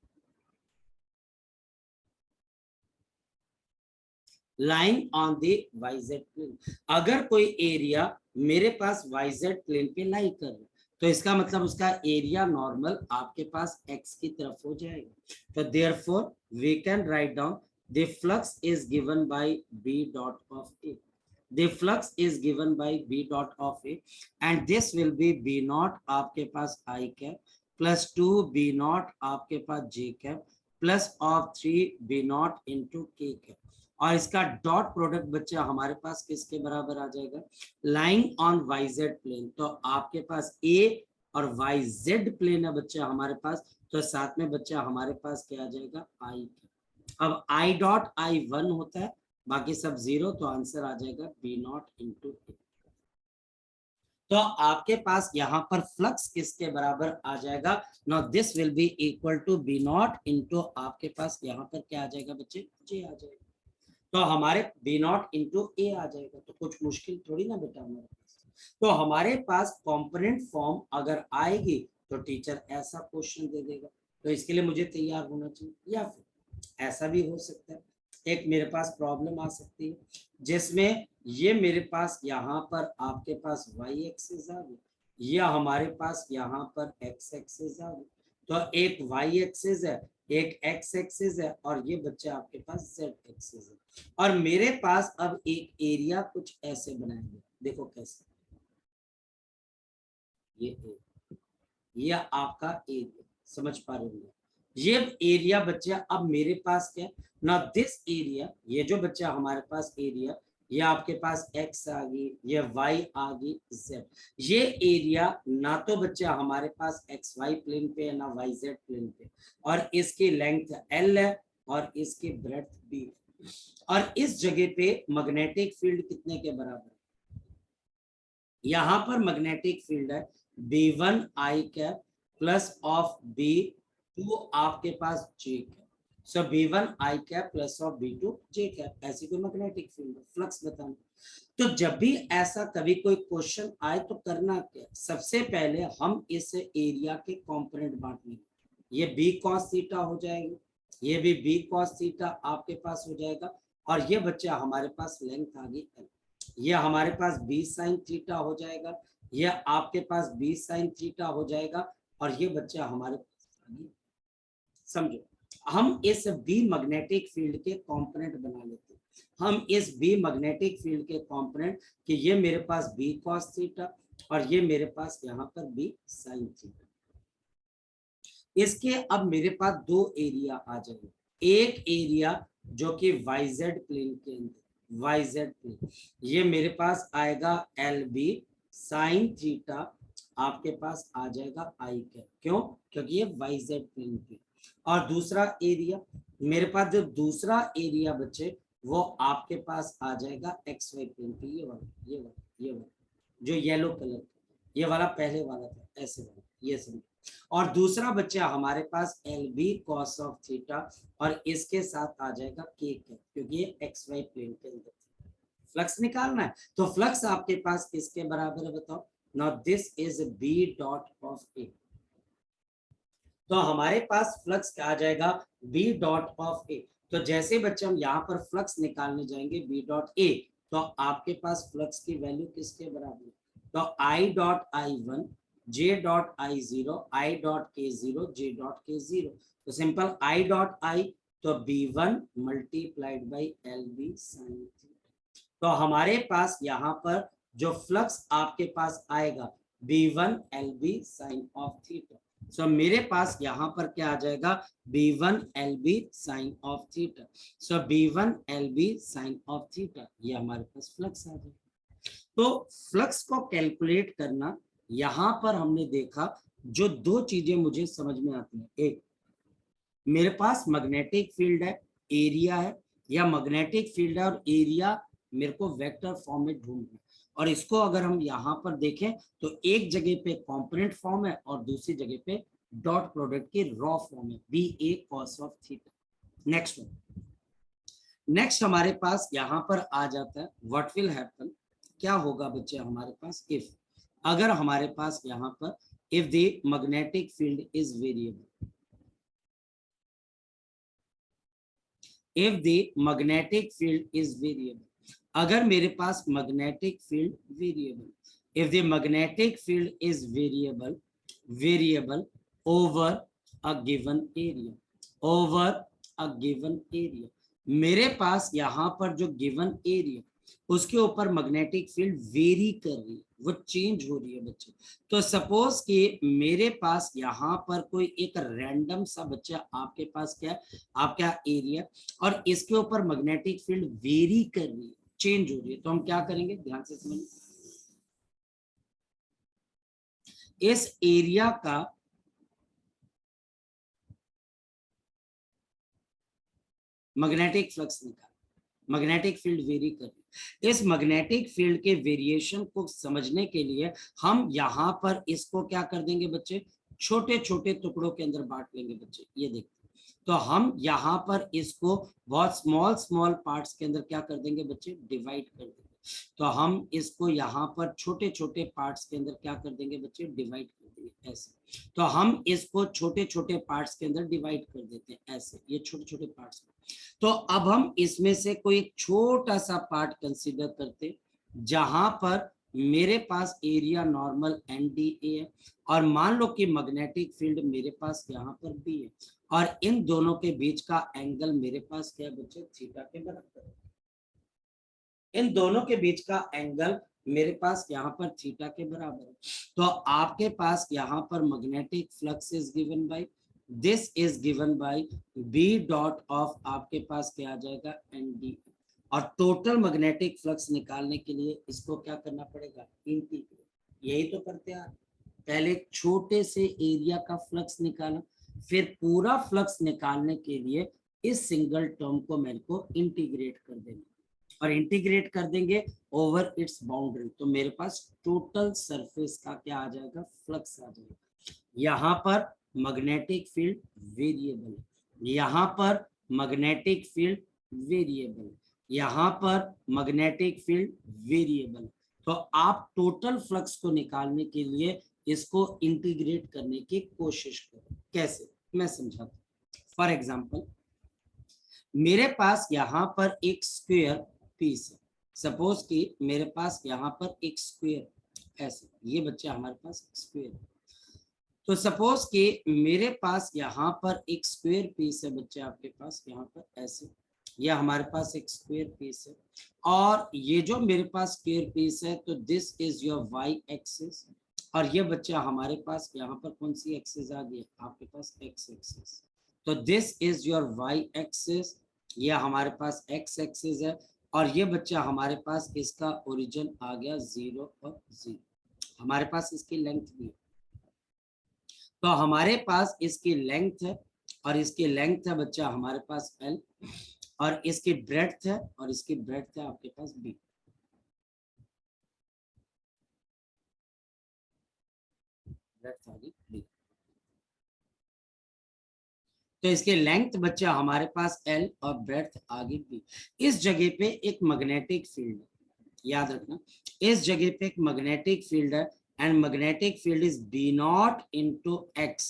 lying on the YZ plane। अगर कोई area मेरे पास YZ plane पे लाई कर रहा है तो इसका मतलब उसका एरिया नॉर्मल आपके पास x की तरफ हो जाएगा। तो therefore we can write down the flux is given by B dot of A, the flux is given by B dot of A and this will be B naught आपके पास I cap plus 2 B naught आपके पास J cap plus of 3 B naught into K cap, और इसका dot product बच्चा हमारे पास किसके बराबर आ जाएगा, लाइंग ऑन YZ प्लेन। तो आपके पास A और YZ प्लेन है बच्चा हमारे पास, तो साथ में बच्चा हमारे पास क्या आ जाएगा I cap। अब I डॉट I 1 होता है, बाकी सब 0, तो आंसर आ जाएगा B नॉट इंटू ए। तो आपके पास यहाँ पर फ्लक्स किसके बराबर आ जाएगा, now this will be equal to B naught into आपके पास यहाँ पर क्या आ जाएगा बच्चे, J आ जाएगा। तो हमारे B नॉट इंटू ए आ जाएगा, तो कुछ मुश्किल थोड़ी ना बेटा हमारे पास। तो हमारे पास कॉम्पोनेंट फॉर्म अगर आएगी तो टीचर ऐसा क्वेश्चन दे देगा, तो इसके लिए मुझे तैयार होना चाहिए, या फिर ऐसा भी हो सकता है, एक मेरे पास प्रॉब्लम आ सकती है जिसमें ये मेरे पास यहाँ पर आपके पास y एक्सिस आ गई, या हमारे पास यहाँ पर x एक्सिस आ गई, तो एक y एक्सिस है, एक x एक्सिस है और ये बच्चे आपके पास z एक्सिस है, और मेरे पास अब एक एरिया कुछ ऐसे बनाएंगे, देखो कैसे, ये आपका एरिया, समझ पा रहे हो, ये एरिया बच्चा अब मेरे पास क्या, ना दिस एरिया, ये जो बच्चा हमारे पास एरिया, ये आपके पास x आ गई, ये y आ गई, z, ये एरिया ना तो बच्चा हमारे पास xy प्लेन पे है ना yz प्लेन पे, और इसकी लेंथ l है और इसकी ब्रेड्थ b, और इस जगह पे मैग्नेटिक फील्ड कितने के बराबर है? यहां पर मैग्नेटिक फील्ड है B1 I cap plus of B2 आपके पास J cap. So B1 I cap plus of B2 J cap, ऐसी कोई मैग्नेटिक फील्ड है, फ्लक्स बताना। तो जब भी ऐसा कभी कोई क्वेश्चन आए तो करना क्या, सबसे पहले हम इस एरिया के कंपोनेंट बांट लेंगे। ये B cos थीटा हो जाएगा, ये भी B cos थीटा आपके पास हो जाएगा, और ये बच्चा हमारे पास लेंथ आ गई L, ये हमारे पास B sin थीटा हो जाएगा, ये आपके पास B sin थीटा हो जाएगा, और ये बच्चा हमारे पास आ गई। समझो, हम इस बी मैग्नेटिक फील्ड के कंपोनेंट बना लेते हैं। हम इस बी मैग्नेटिक फील्ड के कंपोनेंट कि ये मेरे पास बी कॉस थीटा और ये मेरे पास यहाँ पर बी साइन थीटा। इसके अब मेरे पास दो एरिया आ जाएंगे, एक एरिया जो कि वाईजेड प्लेन के अंदर, वाईजेड प्लेन, ये मेरे पास आएगा एल बी साइन थीटा, आपके पास आ जाएगा आई कैप, क्यों? क्योंकि ये वाईजेड प्लेन पे। और दूसरा एरिया, मेरे पास जो दूसरा एरिया बचे वो आपके पास आ जाएगा एक्स वाई प्लेन पे, ये वाला, ये वाला, ये वाला जो येलो कलर, ये वाला पहले वाला था, ऐसे वाला, ये समझ। और दूसरा बच्चा हमारे पास L B cos of theta, और इसके साथ आ जाएगा के कैप, क्योंकि ये एक्स वाई प्लेन के अंदर फ्लक्स निकालना है। तो फ्लक्स आपके पास किसके बराबर है बताओ? Now this is B dot of A, तो हमारे पास फ्लक्स आ जाएगा बी डॉट ऑफ ए। तो जैसे बच्चे हम यहाँ पर फ्लक्स निकालने जाएंगे बी डॉट ए, तो आपके पास फ्लक्स की वैल्यू किसके बराबर है? तो I dot I one, J dot I zero, I dot K zero, J dot K zero. तो सिंपल आई डॉट आई, तो B one multiplied by L B sine theta. तो हमारे पास यहाँ पर जो फ्लक्स आपके पास आएगा B one L B sine of theta. So मेरे पास यहाँ पर क्या आ जाएगा? B1 LB sine of theta. So B1 LB sine of theta, ये हमारे पास फ्लक्स आ जाएगा। तो फ्लक्स को कैलकुलेट करना, यहाँ पर हमने देखा जो दो चीजें मुझे समझ में आती हैं, एक मेरे पास मैग्नेटिक फील्ड है, एरिया है, या मैग्नेटिक फील्ड है और एरिया मेरे को वेक्टर फॉर्म में ढूंढना है। और इसको अगर हम यहाँ पर देखें तो एक जगह पे कंपोनेंट फॉर्म है और दूसरी जगह पे डॉट प्रोडक्ट की रॉ फॉर्म है, B A cos of theta. Next one, next हमारे पास यहाँ पर आ जाता है व्हाट विल हैपन, क्या होगा बच्चे हमारे पास इफ, अगर हमारे पास यहाँ पर if the magnetic field is variable, if the magnetic field is variable, अगर मेरे पास magnetic field variable, if the magnetic field is variable over a given area, over a given area, मेरे पास यहाँ पर जो गिवन एरिया उसके ऊपर magnetic field very कर रही है, वो चेंज हो रही है बच्चे। तो सपोज कि मेरे पास यहाँ पर कोई एक रैंडम सा बच्चा आपके पास क्या है, आपका एरिया, और इसके ऊपर मैग्नेटिक फील्ड वेरी कर रही है, चेंज हो रही है, तो हम क्या करेंगे, ध्यान से समझिए। इस एरिया का मैग्नेटिक फ्लक्स निकाल, मैग्नेटिक फील्ड वेरी कर रही है, इस मैग्नेटिक फील्ड के वेरिएशन को समझने के लिए हम यहाँ पर इसको क्या कर देंगे बच्चे, छोटे छोटे टुकड़ों के अंदर बांट लेंगे बच्चे। ये देखते, तो हम यहाँ पर इसको बहुत स्मॉल स्मॉल पार्ट्स के अंदर क्या कर देंगे बच्चे, डिवाइड कर देंगे। तो हम इसको यहाँ पर छोटे छोटे पार्ट्स के अंदर क्या कर देंगे बच्चे, डिवाइड कर देंगे ऐसे। तो हम इसको छोटे छोटे पार्ट्स के अंदर डिवाइड कर देते हैं ऐसे, ये छोटे छोटे पार्ट्स। तो अब हम इसमें से कोई एक छोटा सा पार्ट कंसीडर करते, जहां पर मेरे पास एरिया नॉर्मल NDA है, और मान लो कि मैग्नेटिक फील्ड मेरे पास यहाँ पर भी है, और इन दोनों के बीच का एंगल मेरे पास क्या है बच्चे, थीटा के बराबर है। इन दोनों के बीच का एंगल मेरे पास यहाँ पर थीटा के बराबर है। तो आपके पास यहाँ पर magnetic flux is given by, this is given by B dot of, आपके पास क्या आ जाएगा, ND। और टोटल मैग्नेटिक फ्लक्स निकालने के लिए इसको क्या करना पड़ेगा, इंटीग्रेट। यही तो करते हैं, पहले छोटे से एरिया का फ्लक्स निकाला, फिर पूरा फ्लक्स निकालने के लिए इस सिंगल टर्म को मेरे को इंटीग्रेट कर देना, और इंटीग्रेट कर देंगे ओवर इट्स बाउंड्री, तो मेरे पास टोटल सरफेस का क्या आ जाएगा, फ्लक्स आ जाएगा। यहाँ पर मैग्नेटिक फील्ड वेरिएबल, यहाँ पर मैग्नेटिक फील्ड वेरिएबल, यहाँ पर मैग्नेटिक फील्ड वेरिएबल। तो आप टोटल फ्लक्स को निकालने के लिए इसको इंटीग्रेट करने की कोशिश करो। कैसे, मैं समझाता हूँ। फॉर एग्जाम्पल, मेरे पास यहाँ पर एक स्क्वायर पीस है, सपोज कि मेरे पास यहाँ पर एक स्क्वायर ऐसे, ये बच्चे हमारे पास स्क्वायर है। तो सपोज कि मेरे पास यहाँ पर एक स्क्वायर पीस है बच्चे, आपके पास यहाँ पर ऐसे, ये हमारे पास एक स्क्वायर पीस है, और ये जो मेरे पास स्क्वायर पीस है, तो this is your Y axis, और ये बच्चा हमारे पास यहाँ पर कौन सी एक्सिस आ गई, आपके पास एक्स एक्सिस। तो this is your Y axis, ये हमारे पास एक्स एक्सिस है, और ये बच्चा हमारे पास इसका ओरिजिन आ गया 0 और 0, हमारे पास इसकी लेंथ भी है। तो हमारे पास इसकी लेंथ है, और इसकी लेंथ है बच्चा हमारे पास L, और इसकी ब्रेड्थ है, और इसकी ब्रेड्थ है आपके पास B। ब्रेड्थ आ गई B। तो इसके लेंथ बच्चा हमारे पास L और ब्रेड्थ आ गई B। इस जगह पे एक मैग्नेटिक फील्ड है, याद रखना, इस जगह पे एक मैग्नेटिक फील्ड है, and magnetic field is B naught into x,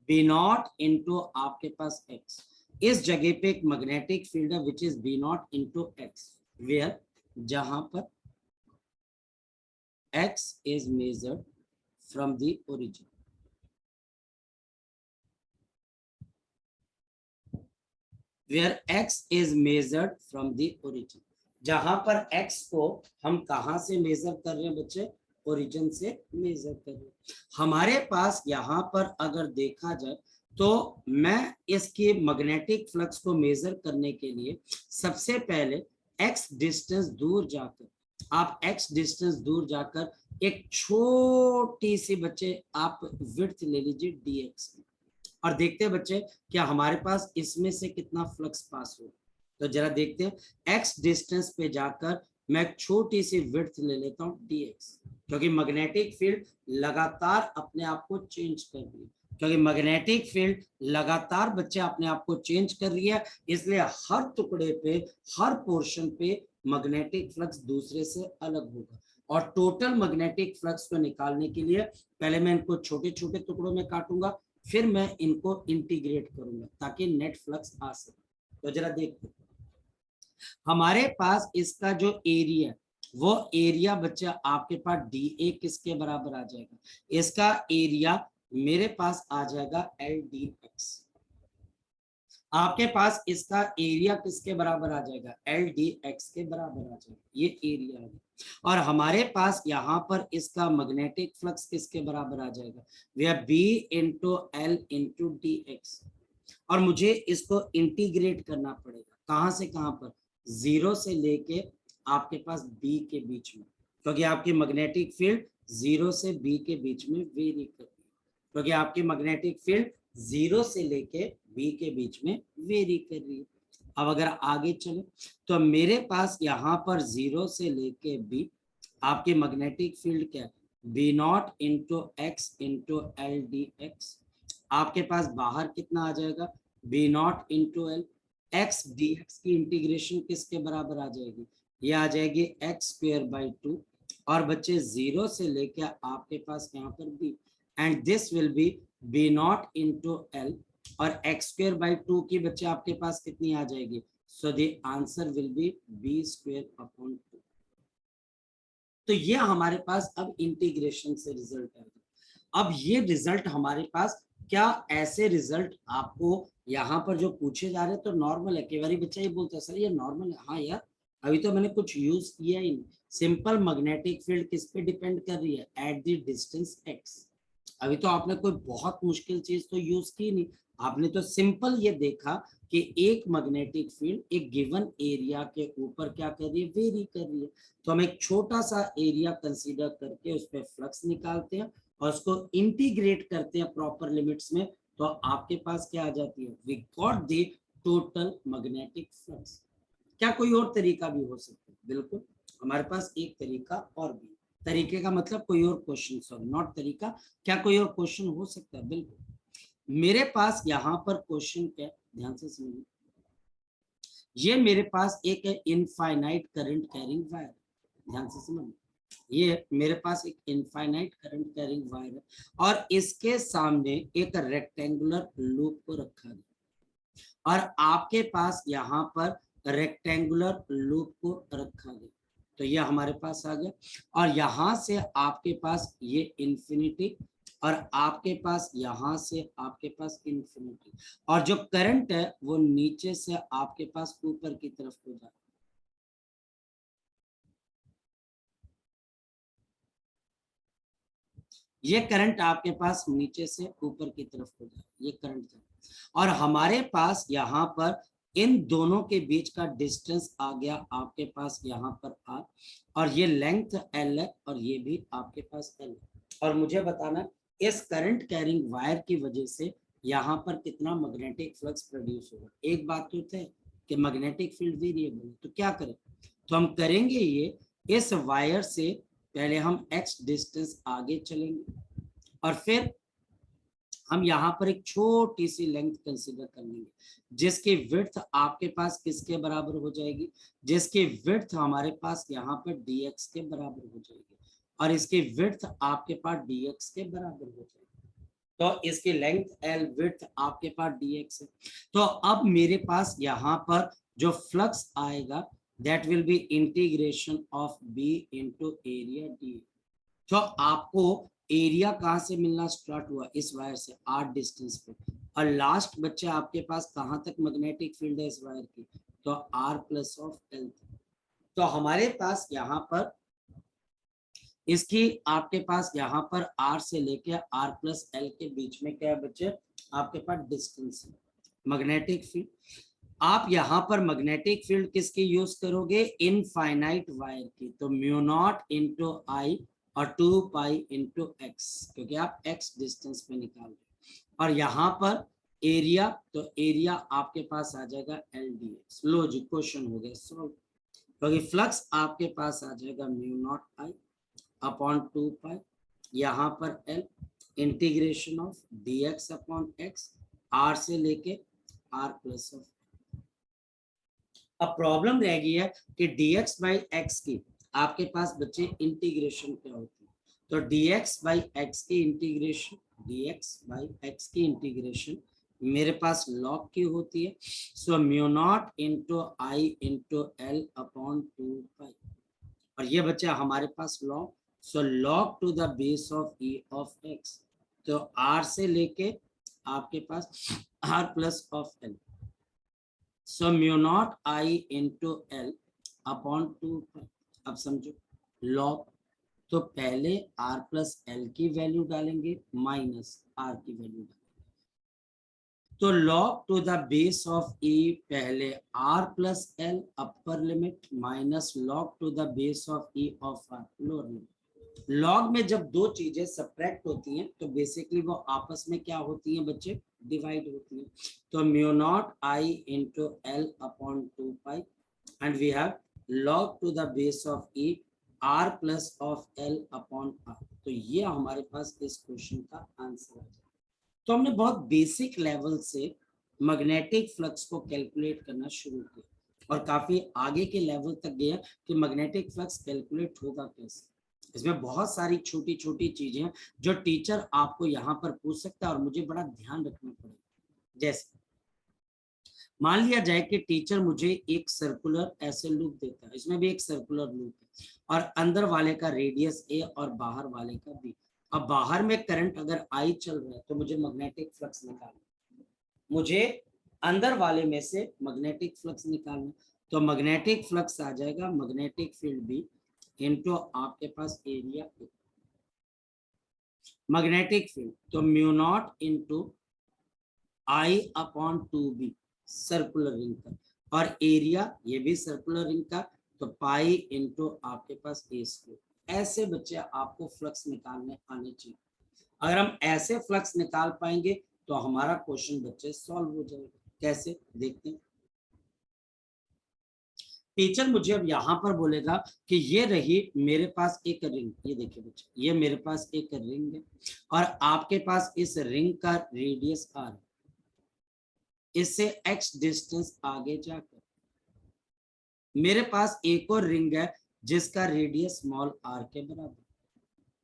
B naught into आपके पास x। इस जगह पे एक मैग्नेटिक फील्ड है which is B naught into x, where, जहां पर x is measured from the origin, where x is measured from the origin, जहां पर x को हम कहां से मेजर कर रहे हैं बच्चे, ओरिजिन से मेजर कर रहे हैं। हमारे पास यहाँ पर अगर देखा जाए तो मैं इसके मैग्नेटिक फ्लक्स को मेजर करने के लिए सबसे पहले x डिस्टेंस दूर जाकर, आप x डिस्टेंस दूर जाकर एक छोटी सी बच्चे आप विड्थ ले लीजिए dx, और देखते हैं बच्चे क्या हमारे पास इसमें से कितना फ्लक्स पास हो। तो जरा देखते हैं, x डिस्टेंस पे जाकर मैं एक छोटी सी विड्थ ले लेता हूँ dx, क्योंकि मैग्नेटिक फील्ड लगातार अपने आप को चेंज कर रही है, क्योंकि मैग्नेटिक फील्ड लगातार बच्चे अपने आप को चेंज कर रही है, इसलिए हर टुकड़े पे, हर पोर्शन पे मैग्नेटिक फ्लक्स दूसरे से अलग होगा। और टोटल मैग्नेटिक फ्लक्स को निकालने के लिए पहले मैं इनको छोटे छोटे टुकड़ों में काटूंगा, फिर मैं इनको इंटीग्रेट करूंगा ताकि नेट फ्लक्स आ सके। तो जरा देखते, हमारे पास इसका जो एरिया, वो एरिया बच्चा आपके पास dA किसके बराबर आ जाएगा, इसका एरिया मेरे पास आ जाएगा LDX, आपके पास इसका एरिया किसके बराबर आ जाएगा, LDX के बराबर आ जाएगा, ये एरिया है। और हमारे पास यहाँ पर इसका मैग्नेटिक फ्लक्स किसके बराबर आ जाएगा, वह B into L into DX, और मुझे इसको इंटीग्रेट करना पड़ेगा, कहाँ से कहाँ पर, 0 से लेके आपके पास B के बीच में, क्योंकि आपकी मैग्नेटिक फील्ड 0 से B के बीच में वेरी कर रही है, क्योंकि आपकी मैग्नेटिक फील्ड 0 से लेके B के बीच में वेरी कर रही है। अब अगर आगे चले तो मेरे पास यहाँ पर 0 से लेके B आपके मैग्नेटिक फील्ड क्या है, B naught into x into LDX, आपके पास बाहर कितना आ जाएगा, B naught into L, x dx की इंटीग्रेशन किसके बराबर आ जाएगी, ये आ जाएगी x स्क्वायर बाई 2, और बच्चे 0 से लेके आपके पास यहाँ पर B, and this will B B naught into L, और x स्क्वायर बाई 2 की बच्चे आपके पास कितनी आ जाएगी, so the answer will be B square upon 2। तो ये हमारे पास अब इंटीग्रेशन से रिजल्ट आएगा। अब ये रिजल्ट हमारे पास, क्या ऐसे रिजल्ट आपको यहाँ पर जो पूछे जा रहे हैं तो नॉर्मल है, कई बार बच्चा ये बोलता है सर ये नॉर्मल है, हाँ यार अभी तो मैंने कुछ यूज किया ही नहीं। सिंपल मैग्नेटिक फील्ड किस पे डिपेंड कर रही है, एट द डिस्टेंस x। अभी तो आपने कोई बहुत मुश्किल चीज तो यूज की नहीं, आपने तो सिंपल ये देखा कि एक मैग्नेटिक फील्ड एक गिवन एरिया के ऊपर क्या कर रही है, वेरी कर रही है। तो हम एक छोटा सा एरिया कंसीडर करके उस पर फ्लक्स निकालते हैं और उसको इंटीग्रेट करते हैं प्रॉपर लिमिट्स में, तो आपके पास क्या आ जाती है, we got the total magnetic flux. क्या कोई और तरीका भी हो सकता है? बिल्कुल, हमारे पास एक तरीका और भी। तरीके का मतलब कोई और क्वेश्चन सॉल्व, नॉट तरीका। क्या कोई और क्वेश्चन हो सकता है? बिल्कुल। मेरे पास यहाँ पर क्वेश्चन क्या, ध्यान से सुनिए। ये मेरे पास एक है इनफाइनाइट करंट कैरिंग वायर, ध्यान से समझिए। ये मेरे पास एक इनफाइनाइट करंट कैरिंग वायर है और इसके सामने एक रेक्टेंगुलर लूप को रखा गया और आपके पास यहाँ पर रेक्टेंगुलर लूप को रखा गया। तो ये हमारे पास आ गया और यहाँ से आपके पास ये इंफिनिटी और आपके पास यहाँ से आपके पास इंफिनिटी, और जो करंट है वो नीचे से आपके पास ऊपर की तरफ हो जाता है। ये करंट आपके पास नीचे से ऊपर की तरफ हो जाए, ये करंट है। और हमारे पास यहाँ पर इन दोनों के बीच का डिस्टेंस आ गया आपके पास यहाँ पर आर, और ये लेंथ एल है और ये भी आपके पास एल है। और मुझे बताना इस करंट कैरिंग वायर की वजह से यहाँ पर कितना मैग्नेटिक फ्लक्स प्रोड्यूस होगा। एक बात तो है कि मैग्नेटिक फील्ड वेरिएबल है, तो क्या करें? तो हम करेंगे ये, इस वायर से पहले हम x डिस्टेंस आगे चलेंगे और फिर हम यहाँ पर एक छोटी सी लेंथ कंसीडर कर लेंगे जिसकी विड्थ आपके पास किसके बराबर हो जाएगी, जिसकी विड्थ हमारे पास यहाँ पर dx के बराबर हो जाएगी और इसकी विड्थ आपके पास dx के बराबर हो जाएगी। तो इसकी लेंथ l, विड्थ आपके पास dx है। तो अब मेरे पास यहाँ पर जो फ्लक्स आएगा that will be integration of b into area d। तो आपको एरिया कहां से मिलना स्टार्ट हुआ? इस वायर से r डिस्टेंस पे, और लास्ट बच्चे आपके पास कहां तक मैग्नेटिक फील्ड है इस वायर की? तो r प्लस ऑफ l। तो हमारे पास यहाँ पर इसकी आपके पास यहाँ पर r से लेके r प्लस l के बीच में क्या है बच्चे? आपके पास डिस्टेंस है, मैग्नेटिक फील्ड। आप यहाँ पर मैग्नेटिक फील्ड किसकी यूज करोगे? इनफाइनाइट वायर की। तो म्यू नॉट इंटू आई और 2 पाई इंटू एक्स, क्योंकि आप x डिस्टेंस पे निकाल रहे। और यहाँ पर एरिया, तो एरिया आपके पास आ जाएगा एल डी एक्स। लो जी, क्वेश्चन हो गया सॉल्व। क्योंकि फ्लक्स आपके पास आ जाएगा mu naught I upon 2 pi, यहाँ पर L, integration of d x upon x, r से लेके आर प्लस ऑफ। अब प्रॉब्लम रह गई है कि dx बाई एक्स की आपके पास बच्चे इंटीग्रेशन क्या होती है? तो dx बाई एक्स की इंटीग्रेशन, dx बाई एक्स की इंटीग्रेशन मेरे पास लॉग की होती है। So mu naught into I into L upon 2 pi, और ये बच्चा हमारे पास log. So log to the base of e of x, तो r से लेके आपके पास r plus of l। So mu naught I into L upon 2 pi. अब समझो लॉग, तो पहले r प्लस एल की वैल्यू डालेंगे माइनस r की वैल्यू डालेंगे। तो log to the base of e, पहले r plus L upper limit minus log to the base of e of r lower limit. Log में जब दो चीजें सब्ट्रैक्ट होती हैं तो बेसिकली वो आपस में क्या होती हैं बच्चे? डिवाइड होती हैं। तो mu naught I into L upon 2 pi and we have log to the base of e r plus of L upon r. तो ये हमारे पास इस क्वेश्चन का आंसर है। तो हमने बहुत बेसिक लेवल से मैग्नेटिक फ्लक्स को कैलकुलेट करना शुरू किया और काफी आगे के लेवल तक गया कि मैग्नेटिक फ्लक्स कैलकुलेट होगा कैसे। इसमें बहुत सारी छोटी छोटी चीजें हैं जो टीचर आपको यहाँ पर पूछ सकता है और मुझे बड़ा ध्यान रखना पड़ेगा। जैसे मान लिया जाए कि टीचर मुझे एक सर्कुलर ऐसे लूप देता है, इसमें भी एक सर्कुलर लूप है और अंदर वाले का रेडियस ए और बाहर वाले का बी। अब बाहर में करंट अगर आई चल रहा है तो मुझे मैग्नेटिक फ्लक्स निकालना, मुझे अंदर वाले में से मैग्नेटिक फ्लक्स निकालना। तो मैग्नेटिक फ्लक्स आ जाएगा मैग्नेटिक फील्ड बी इनटू आपके पास एरिया मैग्नेटिक फील्ड, तो mu not into I upon 2b circular ring का, और एरिया ये भी सर्कुलर रिंग का, तो पाई इनटू आपके पास ए स्क्वायर। ऐसे बच्चे आपको फ्लक्स निकालने आने चाहिए। अगर हम ऐसे फ्लक्स निकाल पाएंगे तो हमारा क्वेश्चन बच्चे सॉल्व हो जाएगा। कैसे देखते हैं। टीचर मुझे अब यहाँ पर बोलेगा कि ये रही मेरे पास एक रिंग, ये देखिए बच्चे, ये मेरे पास एक रिंग है और आपके पास इस रिंग का रेडियस r है, इससे x डिस्टेंस आगे जाकर मेरे पास एक और रिंग है जिसका रेडियस स्मॉल r के बराबर।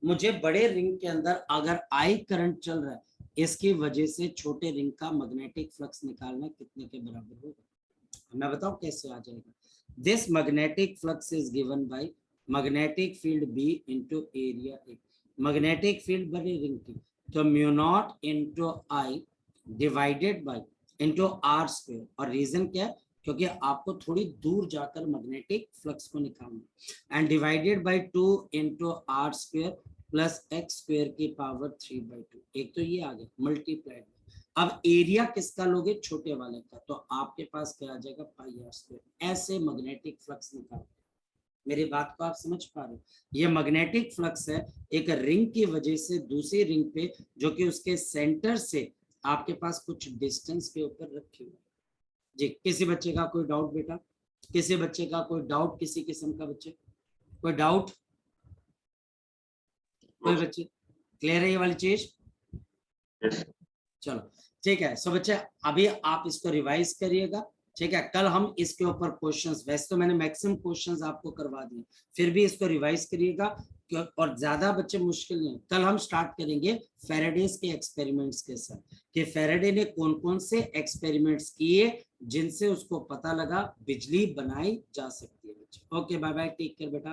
मुझे बड़े रिंग के अंदर अगर I करंट चल रहा है, इसकी वजह से छोटे रिंग का मैग्नेटिक फ्लक्स निकालना कितने के बराबर होगा। मैं बताऊं कैसे आ जाएगा। This magnetic flux is given by magnetic field B into area A। Magnetic field बड़े रिंग की तो mu naught into I divided by into R square. और रीजन क्या है, क्योंकि आपको थोड़ी दूर जाकर मैग्नेटिक फ्लक्स को निकालना, and divided by 2 into R square plus x square की पावर 3/2। एक तो ये आ गया मल्टीप्लाइड। अब एरिया किसका लोगे, छोटे वाले का, तो आपके पास क्या आ जाएगा पाई r स्क्वायर। ऐसे मैग्नेटिक फ्लक्स निकाल। मेरी बात को आप समझ पा रहे हो। ये मैग्नेटिक फ्लक्स है एक रिंग की वजह से दूसरी रिंग पे, जो कि उसके सेंटर से आपके पास कुछ डिस्टेंस के ऊपर रखी हुई। जी, किसी बच्चे का कोई डाउट बेटा, किसी बच्चे का कोई डाउट, किसी किस्म का बच्चे कोई डाउट, कोई बच्चे क्लियर है ये वाली चीज। चलो ठीक है। सो बच्चे अभी आप इसको रिवाइज करिएगा, ठीक है। कल हम इसके ऊपर क्वेश्चंस, वैसे तो मैंने मैक्सिमम क्वेश्चंस आपको करवा दिए, फिर भी इसको रिवाइज करिएगा और ज्यादा बच्चे मुश्किल नहीं। कल हम स्टार्ट करेंगे फेराडेज के एक्सपेरिमेंट्स के साथ कि फेराडे ने कौन कौन से एक्सपेरिमेंट्स किए जिनसे उसको पता लगा बिजली बनाई जा सकती है। Okay bye bye, take care बेटा।